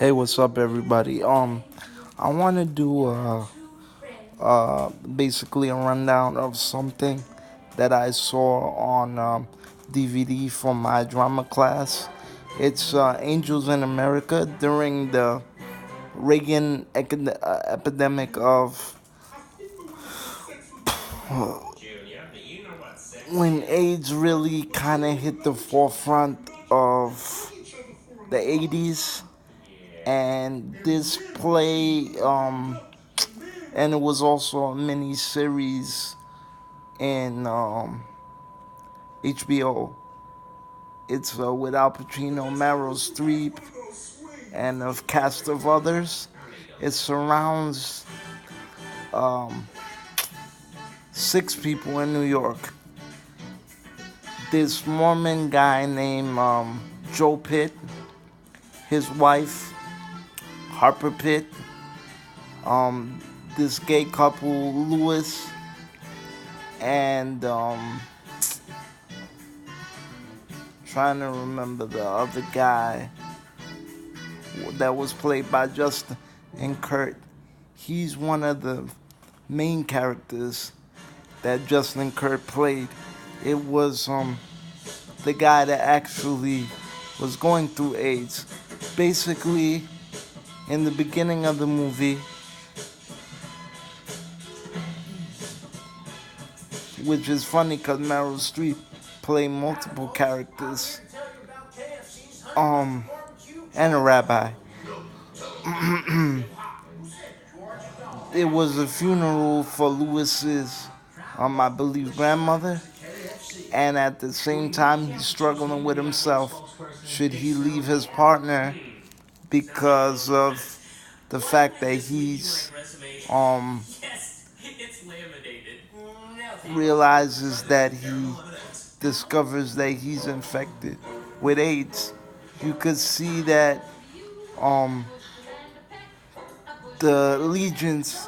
Hey, what's up, everybody? I want to do basically a rundown of something that I saw on DVD from my drama class. It's Angels in America during the Reagan epidemic of when AIDS really kind of hit the forefront of the 80s, and this play and it was also a mini series in HBO. It's with Al Pacino, Meryl Streep, and a cast of others. It surrounds um, six people in New York. This Mormon guy named Joe Pitt, his wife Harper Pitt, um, this gay couple Lewis, and trying to remember the other guy that was played by Justin and Kurt. He's one of the main characters that Justin Kurt played. It was the guy that actually was going through AIDS. Basically, in the beginning of the movie, which is funny because Meryl Streep played multiple characters, um, and a rabbi. It was a funeral for Lewis's, I believe, grandmother, and at the same time, he's struggling with himself. Should he leave his partner because of the fact that he's um realizes that he discovers that he's infected with AIDS? You could see that um the allegiance,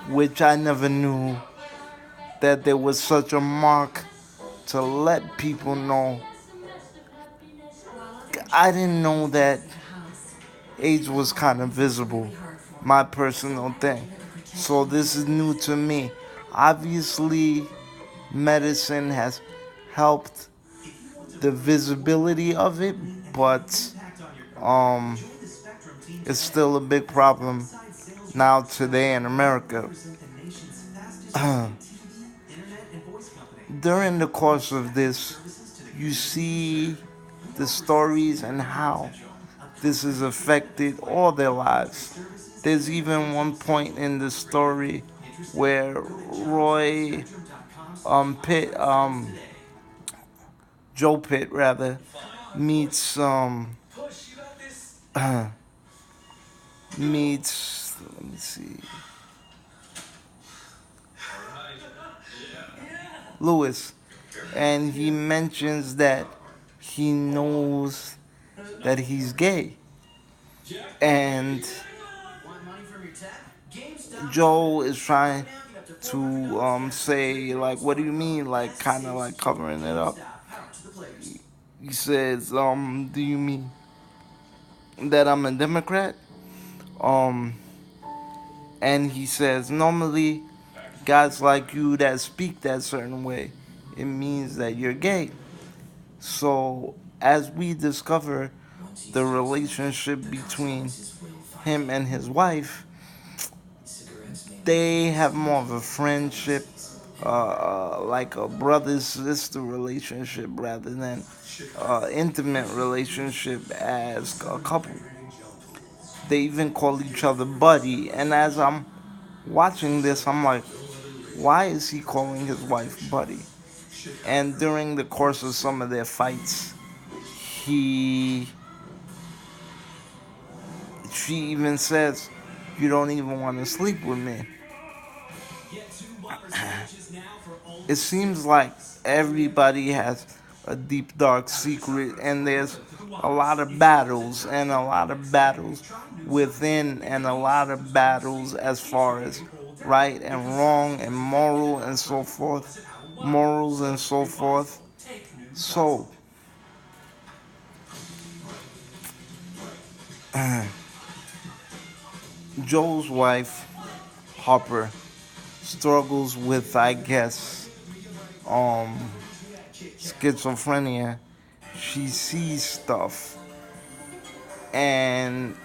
which I never knew that there was such a mark to let people know. I didn't know that AIDS was kind of visible, my personal thing. So this is new to me. Obviously, medicine has helped the visibility of it, but um, it's still a big problem now today in America. During the course of this, you see the stories and how this has affected all their lives. There's even one point in the story where Roy Pitt, Joe Pitt rather, meets meets, let me see, Lewis, and he mentions that he knows that he's gay, and Joe is trying to say, like, what do you mean, like, kind of like covering it up. He says, do you mean that I'm a Democrat? um and he says, normally guys like you that speak that certain way, it means that you're gay. So as we discover the relationship between him and his wife, they have more of a friendship, like a brother-sister relationship rather than intimate relationship as a couple. They even call each other buddy. And as I'm watching this, I'm like, why is he calling his wife buddy? And during the course of some of their fights, he she even says, you don't even want to sleep with me. It seems like everybody has a deep dark secret, and there's a lot of battles, and a lot of battles within, and a lot of battles as far as right and wrong and moral and so forth, morals and so forth. So Joe's wife, Harper, struggles with, I guess, um, schizophrenia. She sees stuff, and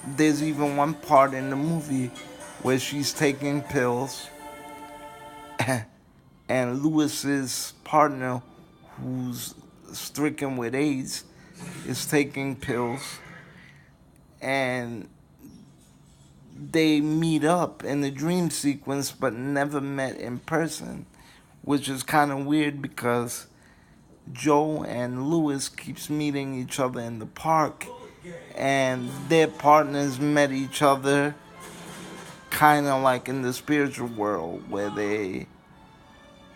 there's even one part in the movie where she's taking pills, and Lewis's partner, who's stricken with AIDS, is taking pills, and they meet up in the dream sequence but never met in person, which is kind of weird because Joe and Lewis keeps meeting each other in the park, and their partners met each other kind of like in the spiritual world where they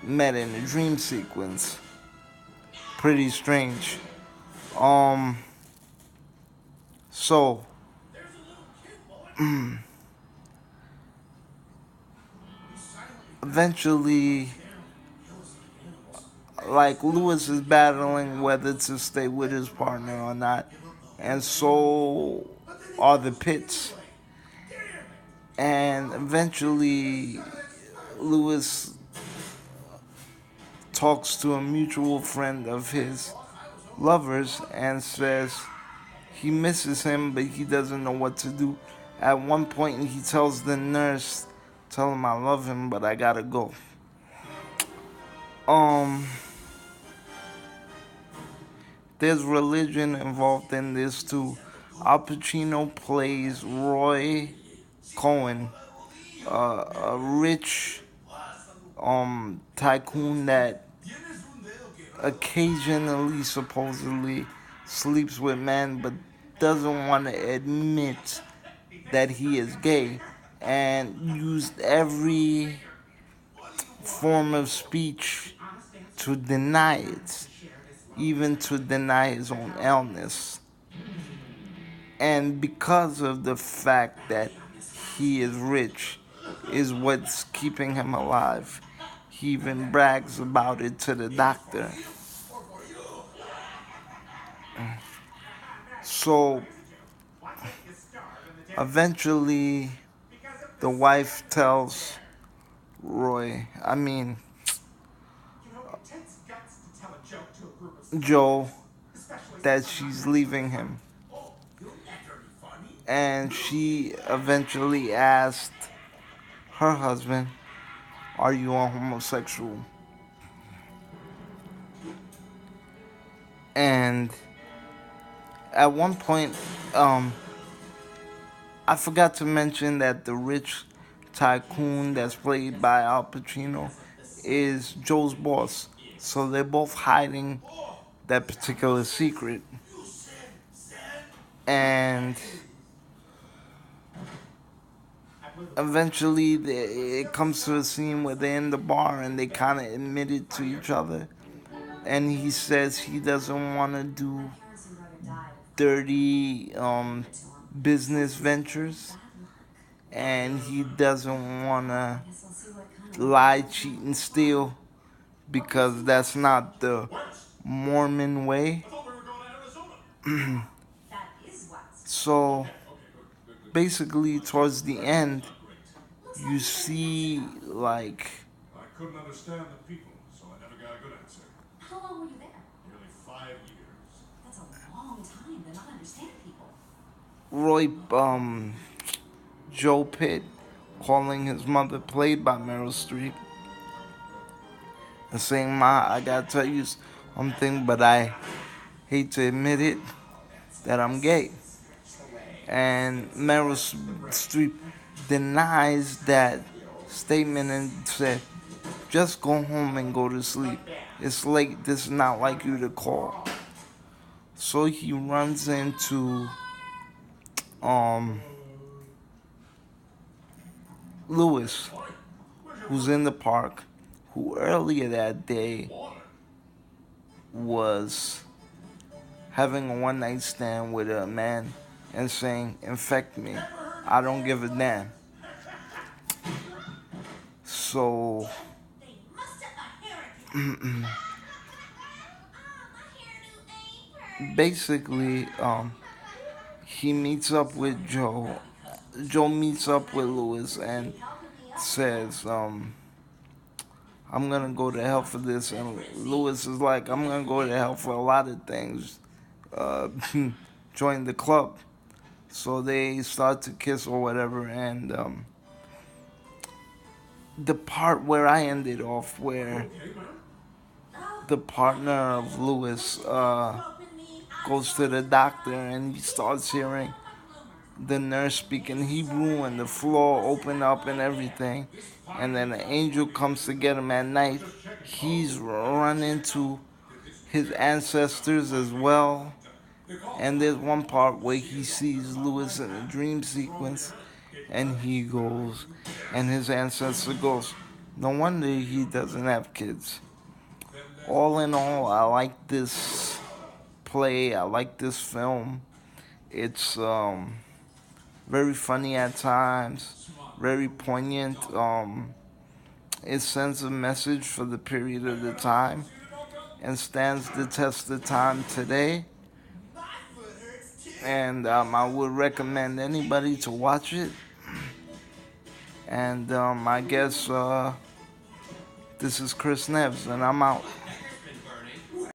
met in a dream sequence. Pretty strange. Um so eventually, like, Lewis is battling whether to stay with his partner or not, and so are the Pits. And eventually, Lewis talks to a mutual friend of his lovers and says he misses him, but he doesn't know what to do. At one point, he tells the nurse, "Tell him I love him, but I gotta go." Um, there's religion involved in this too. Al Pacino plays Roy Cohen, a rich tycoon that occasionally supposedly sleeps with men but doesn't want to admit that he is gay, and used every form of speech to deny it, even to deny his own illness. And because of the fact that he is rich, is what's keeping him alive. He even brags about it to the doctor. So eventually, the wife tells Joe, that she's leaving him. And she eventually asked her husband, "Are you a homosexual?" And at one point, I forgot to mention that the rich tycoon that's played by Al Pacino is Joe's boss. So they're both hiding that particular secret. And eventually, it comes to a scene where they're in the bar and they kind of admit it to each other. And he says he doesn't want to do dirty business ventures, and he doesn't want to lie, cheat, and steal because that's not the Mormon way. So basically, towards the end, you see, like, I couldn't understand the people, so I never got a good answer. How long were you there? Nearly 5 years. That's a long time to not understand people. Roy, Joe Pitt calling his mother, played by Meryl Streep, and saying, "Ma, I gotta tell you something, but I hate to admit it, that I'm gay." And Meryl Streep denies that statement and said, "Just go home and go to sleep. It's late. This is not like you to call." So he runs into um, Lewis, who's in the park, who earlier that day was having a one night stand with a man and saying, "Infect me. I don't give a damn." So basically, he meets up with Joe. Joe meets up with Lewis and says, I'm gonna go to hell for this, and Lewis is like, I'm gonna go to hell for a lot of things. Uh, join the club. So they start to kiss or whatever, and the part where I ended off, where Okay, man. the partner of Lewis goes to the doctor and he starts hearing the nurse speak in Hebrew and the floor open up and everything. And then an angel comes to get him at night. He's run into his ancestors as well. And there's one part where he sees Lewis in a dream sequence and he goes, and his ancestor goes, no wonder he doesn't have kids. All in all, I like this play. I like this film. It's very funny at times, very poignant. It sends a message for the period of the time and stands the test of time today. And I would recommend anybody to watch it. And I guess this is Chris Neves, and I'm out.